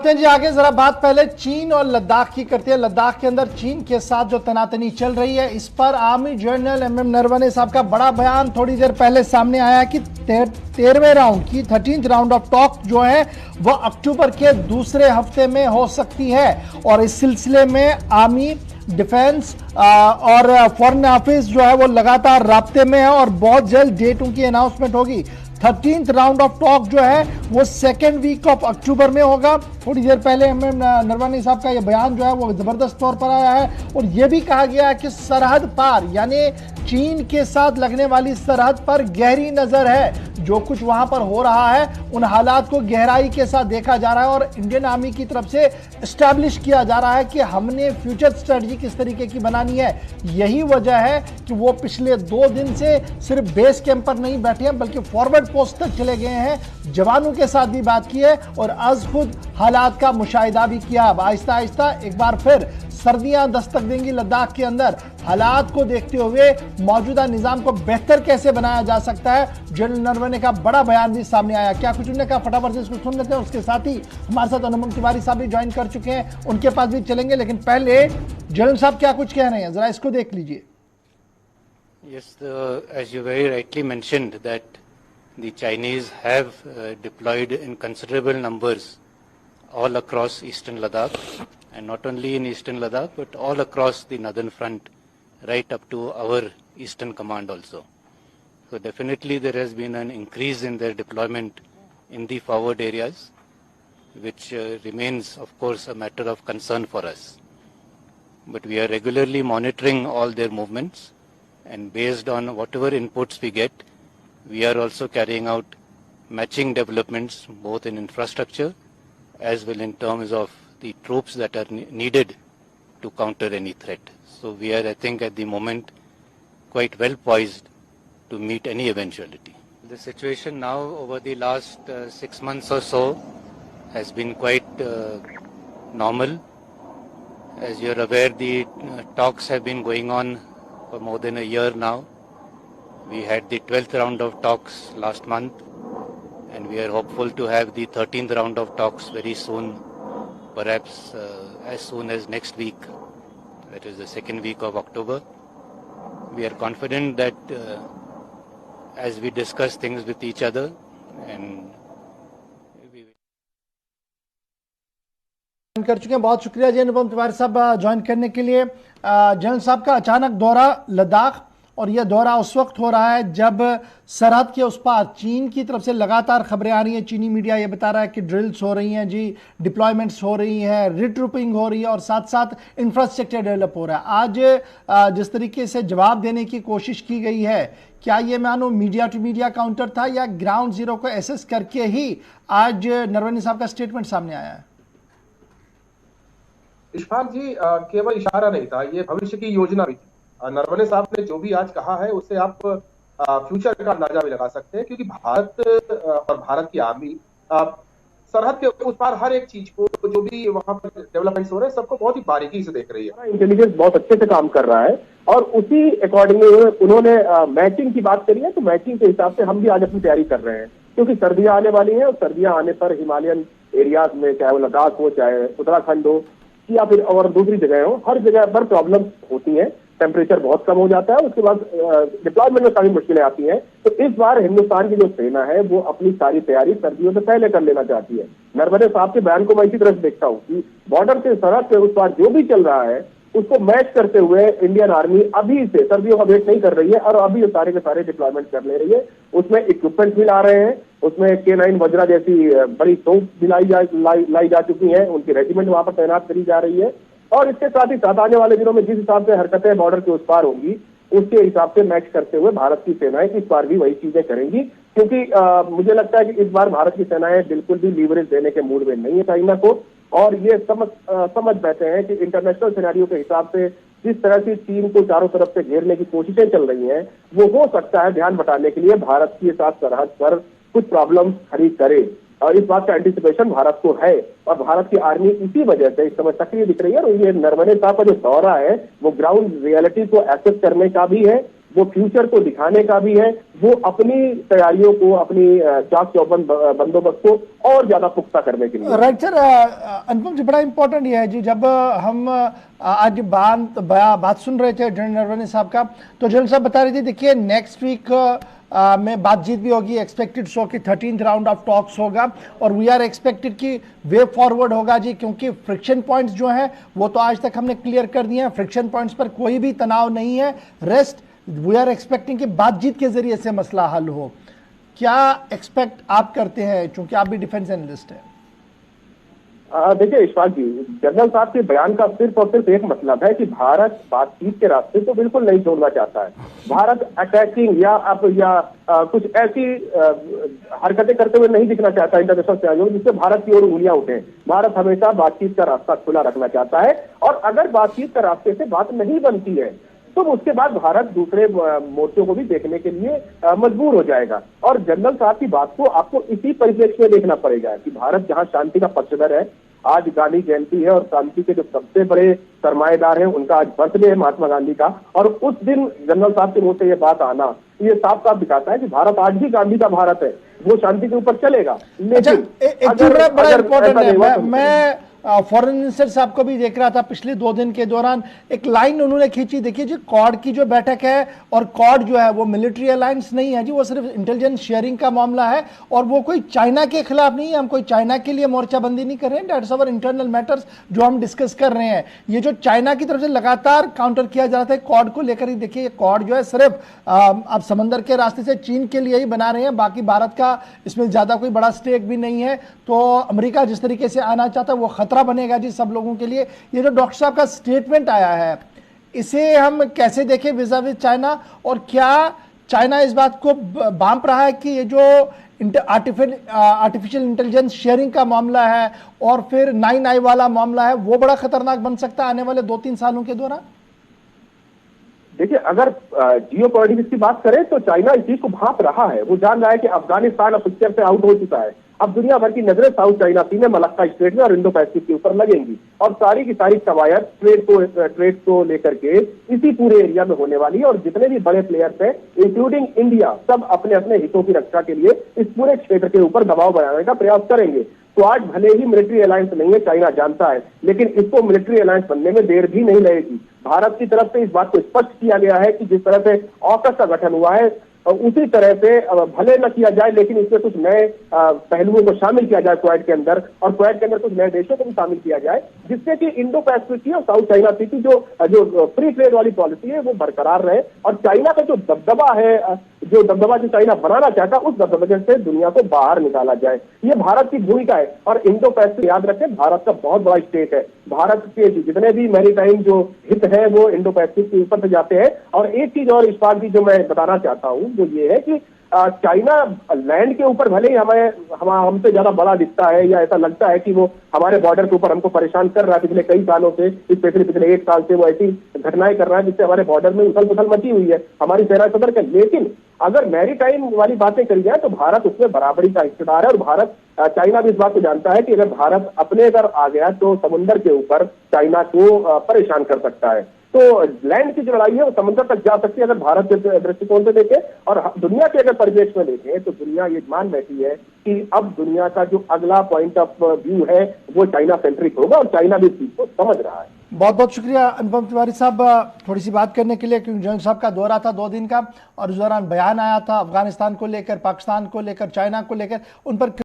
बढ़ते हैं जी आगे। जरा बात पहले चीन और लद्दाख की करते हैं। लद्दाख के अंदर चीन के साथ जो तनातनी चल रही है, इस पर आर्मी जनरल एमएम नरवणे साहब का बड़ा बयान थोड़ी देर पहले सामने आया कि 13वें राउंड की 13th राउंड ऑफ टॉक जो है वह अक्टूबर के दूसरे हफ्ते में हो सकती है। और इस सिलसिले में आर्मी, डिफेंस और फॉरेन ऑफिस जो है वो लगातार राब्ते में है और बहुत जल्द डेट उनकी अनाउंसमेंट होगी। 13th राउंड ऑफ टॉक जो है वो 2nd वीक ऑफ अक्टूबर में होगा। थोड़ी देर पहले एमएम नरवणे साहब का ये बयान जो है वो जबरदस्त तौर पर आया है और ये भी कहा गया है कि सरहद पार यानी चीन के साथ लगने वाली सरहद पर गहरी नजर है। जो कुछ वहां पर हो रहा है उन हालात को गहराई के साथ देखा जा रहा है और इंडियन आर्मी की तरफ से एस्टैब्लिश किया जा रहा है कि हमने फ्यूचर स्ट्रेटजी किस तरीके की बनानी है। यही वजह है कि वो पिछले 2 दिन से सिर्फ बेस कैंप पर नहीं बैठे हैं बल्कि फॉरवर्ड पोस्ट तक चले गए हैं, जवानों के साथ भी बात की है और आज खुद हालात का मुशाहिदा भी किया। अब आहिस्ता आहिस्ता एक बार फिर सर्दियां दस्तक देंगी लद्दाख के अंदर। हालात को देखते हुए मौजूदा निजाम को बेहतर कैसे बनाया जा सकता है, जनरल नरवणे का बड़ा बयान भी सामने आया। क्या कुछ उन्होंने कहा, फटाफट से इसको सुन लेते हैं। उसके साथ ही हमारे साथ अनुपम तिवारी साहब भी ज्वाइन कर चुके हैं, उनके पास भी चलेंगे। लेकिन पहले जनरल साहब क्या कुछ कह रहे हैं, जरा इसको देख लीजिए। Yes, as you very rightly mentioned that the Chinese have deployed in considerable numbers all across eastern Ladakh, and not only in eastern Ladakh but all across the northern front right up to our eastern command also. So definitely there has been an increase in their deployment in the forward areas, which remains of course a matter of concern for us. But we are regularly monitoring all their movements, and based on whatever inputs we get, we are also carrying out matching developments both in infrastructure as well in terms of the troops that are needed to counter any threat. So we are, I think, at the moment quite well poised to meet any eventuality. The situation now over the last 6 months or so has been quite normal. As you are aware, the talks have been going on for more than a year now. We had the 12th round of talks last month, and we are hopeful to have the 13th round of talks very soon, perhaps as soon as next week, that is the 2nd week of October. We are confident that as we discuss things with each other and कर चुके हैं। बहुत शुक्रिया जी अनुपम तिवारी साहब join करने के लिए। General साहब का अचानक दौरा लद्दाख, और यह दौरा उस वक्त हो रहा है जब सरहद के उस पार चीन की तरफ से लगातार खबरें आ रही हैं। चीनी मीडिया ये बता रहा है कि ड्रिल्स हो रही हैं जी, डिप्लॉयमेंट्स हो रही हैं, रिट्रूपिंग हो रही है और साथ साथ इंफ्रास्ट्रक्चर डेवलप हो रहा है। आज जिस तरीके से जवाब देने की कोशिश की गई है, क्या ये मानो मीडिया टू मीडिया काउंटर था या ग्राउंड जीरो को एसेस करके ही आज नरवणे साहब का स्टेटमेंट सामने आया है? इशफाक जी, केवल इशारा नहीं था, ये भविष्य की योजना भी थी। नरवणे साहब ने जो भी आज कहा है उससे आप फ्यूचर का अंदाजा भी लगा सकते हैं, क्योंकि भारत और भारत की आर्मी सरहद के उस पार हर एक चीज को, जो भी वहां पर डेवलपमेंट्स हो रहे हैं, सबको बहुत ही बारीकी से देख रही है। इंटेलिजेंस बहुत अच्छे से काम कर रहा है और उसी अकॉर्डिंगली उन्होंने मैचिंग की बात करी है। तो मैचिंग के हिसाब से हम भी आज अपनी तैयारी कर रहे हैं, क्योंकि सर्दियां आने वाली हैं और सर्दियां आने पर हिमालयन एरियाज में, चाहे वो लद्दाख हो, चाहे उत्तराखंड हो या फिर और दूसरी जगह हो, हर जगह पर प्रॉब्लम होती है। टेम्परेचर बहुत कम हो जाता है, उसके बाद डिप्लॉयमेंट में काफी मुश्किलें आती हैं। तो इस बार हिंदुस्तान की जो सेना है वो अपनी सारी तैयारी सर्दियों से पहले कर लेना चाहती है। नरवणे साहब के बयान को मैं इसी तरह से देखता हूँ कि बॉर्डर से सरहद के उस पार जो भी चल रहा है उसको मैच करते हुए इंडियन आर्मी अभी से सर्दियों का वेट नहीं कर रही है और अभी सारे के सारे डिप्लॉयमेंट कर ले रही है। उसमें इक्विपमेंट भी ला रहे हैं, उसमें K9 वज्रा जैसी बड़ी तोप भी लाई जा चुकी है, उनकी रेजिमेंट वहां पर तैनात करी जा रही है। और इसके साथ ही साथ आने वाले दिनों में जिस हिसाब से हरकतें बॉर्डर के उस पार होंगी, उसके हिसाब से मैच करते हुए भारत की सेनाएं इस बार भी वही चीजें करेंगी, क्योंकि मुझे लगता है कि इस बार भारत की सेनाएं बिल्कुल भी लीवरेज देने के मूड में नहीं है चाइना को, और ये समझ बैठे हैं कि इंटरनेशनल सिनेरियो के हिसाब से जिस तरह से चीन को चारों तरफ से घेरने की कोशिशें चल रही हैं, वो हो सकता है ध्यान बटाने के लिए भारत के साथ सरहद पर कुछ प्रॉब्लम खड़ी करे। और इस बात का एंटिसिपेशन भारत को है और भारत की आर्मी इसी वजह से इस समय सक्रिय दिख रही है। और ये नरवणे साहब का जो दौरा है वो ग्राउंड रियलिटी को एसेस करने का भी है, वो फ्यूचर को दिखाने का भी है, वो अपनी तैयारियों को, अपनी चाक चौबंद बंदोबस्त को और ज्यादा पुख्ता करने के लिए। राइट सर, अनुपम जी बड़ा इंपॉर्टेंट ये है जी, जब हम आज बात सुन रहे थे जनरल नरवणे साहब का, तो जनरल साहब बता रहे थे देखिए नेक्स्ट वीक में बातचीत भी होगी, एक्सपेक्टेड सो कि 13th राउंड ऑफ टॉक्स होगा और वी आर एक्सपेक्टेड कि वे फॉरवर्ड होगा जी, क्योंकि फ्रिक्शन पॉइंट्स जो हैं वो तो आज तक हमने क्लियर कर दिए हैं, फ्रिक्शन पॉइंट्स पर कोई भी तनाव नहीं है, रेस्ट वी आर एक्सपेक्टिंग कि बातचीत के जरिए से मसला हल हो। क्या एक्सपेक्ट आप करते हैं, चूंकि आप भी डिफेंस एनालिस्ट हैं? देखिए इशफाक जी, जनरल साहब के बयान का सिर्फ और सिर्फ एक मतलब है कि भारत बातचीत के रास्ते तो बिल्कुल नहीं छोड़ना चाहता है। भारत अटैकिंग या कुछ ऐसी हरकतें करते हुए नहीं दिखना चाहता इंटरनेशनल सहयोग जिससे भारत की ओर उंगलियां उठे। भारत हमेशा बातचीत का रास्ता खुला रखना चाहता है, और अगर बातचीत का रास्ते से बात नहीं बनती है तो उसके बाद भारत दूसरे मोर्चों को भी देखने के लिए मजबूर हो जाएगा। और जनरल साहब की बात को आपको इसी परिप्रेक्ष्य में देखना पड़ेगा कि भारत जहां शांति का पक्षधर है, आज गांधी जयंती है और शांति के जो सबसे बड़े सरमाएदार हैं उनका आज बर्थडे है महात्मा गांधी का, और उस दिन जनरल साहब के मुंह से ये बात आना ये साफ साफ दिखाता है कि भारत आज भी गांधी का भारत है, वो शांति के ऊपर चलेगा। लेकिन बड़ा इंपॉर्टेंट है, मैं फॉरेन मिनिस्टर साहब को भी देख रहा था पिछले 2 दिन के दौरान, एक लाइन उन्होंने खींची, देखिए जी क्वाड की जो बैठक है, और क्वाड जो है वो मिलिट्री अलायंस नहीं है जी, वो सिर्फ इंटेलिजेंस शेयरिंग का मामला है, और वो कोई चाइना के खिलाफ नहीं है, हम कोई चाइना के लिए मोर्चाबंदी नहीं कर रहे हैं, दैट्स आवर इंटरनल मैटर्स जो हम डिस्कस कर रहे हैं। ये जो चाइना की तरफ से लगातार काउंटर किया जा रहा था क्वाड को लेकर ही, देखिए क्वाड जो है सिर्फ आप समंदर के रास्ते से चीन के लिए ही बना रहे हैं, बाकी भारत का इसमें ज्यादा कोई बड़ा स्टेक भी नहीं है, तो अमेरिका जिस तरीके से आना चाहता है वो खतरा बनेगा जी सब लोगों के लिए। ये जो डॉक्टर साहब का स्टेटमेंट आया है, इसे हम कैसे देखें विज़ा विज़ चाइना, और क्या चाइना इस बात को भांप रहा है कि ये जो आर्टिफिशियल इंटेलिजेंस शेयरिंग का मामला है और फिर 9I वाला मामला है वो बड़ा खतरनाक बन सकता है आने वाले 2-3 सालों के दौरान? देखिए, अगर जियो पॉलिटिक्स की बात करें तो चाइना इस चीज को भांप रहा है। वो जान रहा है कि अफगानिस्तान अब पिक्चर से आउट हो चुका है, अब दुनिया भर की नजरें साउथ चाइना सी में, मलक्का स्ट्रेट में और इंडो पैसिफिक के ऊपर लगेंगी, और सारी की सारी कवायद ट्रेड को लेकर के इसी पूरे एरिया में होने वाली है। और जितने भी बड़े प्लेयर्स हैं इंक्लूडिंग इंडिया, सब अपने अपने हितों की रक्षा के लिए इस पूरे क्षेत्र के ऊपर दबाव बनाने का प्रयास करेंगे। क्वाड भले ही मिलिट्री अलायंस नहीं है, चाइना जानता है, लेकिन इसको मिलिट्री अलायंस बनने में देर भी नहीं लगेगी। भारत की तरफ से इस बात को स्पष्ट किया गया है कि जिस तरह से ऑकस का गठन हुआ है उसी तरह से भले न किया जाए, लेकिन इसमें कुछ नए पहलुओं को शामिल किया जाए क्वाड के अंदर, और क्वाड के अंदर कुछ नए देशों को भी शामिल किया जाए, जिससे कि इंडो पैसिफिक की और साउथ चाइना सी की जो फ्री ट्रेड वाली पॉलिसी है वो बरकरार रहे, और चाइना का जो दबदबा है, जो दबदबा जो चाइना बनाना चाहता है, उस दबदबे से दुनिया को बाहर निकाला जाए। ये भारत की भूमिका है। और इंडो पैसिफिक याद रखें, भारत का बहुत बड़ा स्टेट है। भारत के जितने भी मैरीटाइम जो हित है वो इंडो पैसिफिक के ऊपर से जाते हैं। और एक चीज और इस बात की जो मैं बताना चाहता हूं वो ये है कि चाइना लैंड के ऊपर भले ही हमसे ज्यादा बड़ा दिखता है, या ऐसा लगता है कि वो हमारे बॉर्डर के ऊपर हमको परेशान कर रहा है पिछले कई सालों से, स्पेशली पिछले 1 साल से वो ऐसी घटनाएं कर रहा है जिससे हमारे बॉर्डर में उथल पुथल मची हुई है, हमारी सेना सदर के। लेकिन अगर मैरीटाइम वाली बातें करी जाए तो भारत उसमें बराबरी का हिस्सेदार है, और भारत चाइना भी इस बात को जानता है कि अगर भारत अपने अगर आ गया तो समुद्र के ऊपर चाइना को परेशान कर सकता है। तो लैंड की जो लड़ाई है वो समुद्र तक जा सकती है अगर भारत के दृष्टिकोण से देखें, और दुनिया के अगर परिप्रेक्ष्य में देखें तो दुनिया ये मान बैठी है कि अब दुनिया का जो अगला पॉइंट ऑफ व्यू है वो चाइना सेंट्रिक होगा, और चाइना भी इस चीज को समझ रहा है। बहुत बहुत शुक्रिया अनुपम तिवारी साहब थोड़ी सी बात करने के लिए, क्योंकि जनरल साहब का दौरा था 2 दिन का और उस दौरान बयान आया था अफगानिस्तान को लेकर, पाकिस्तान को लेकर, चाइना को लेकर, उन पर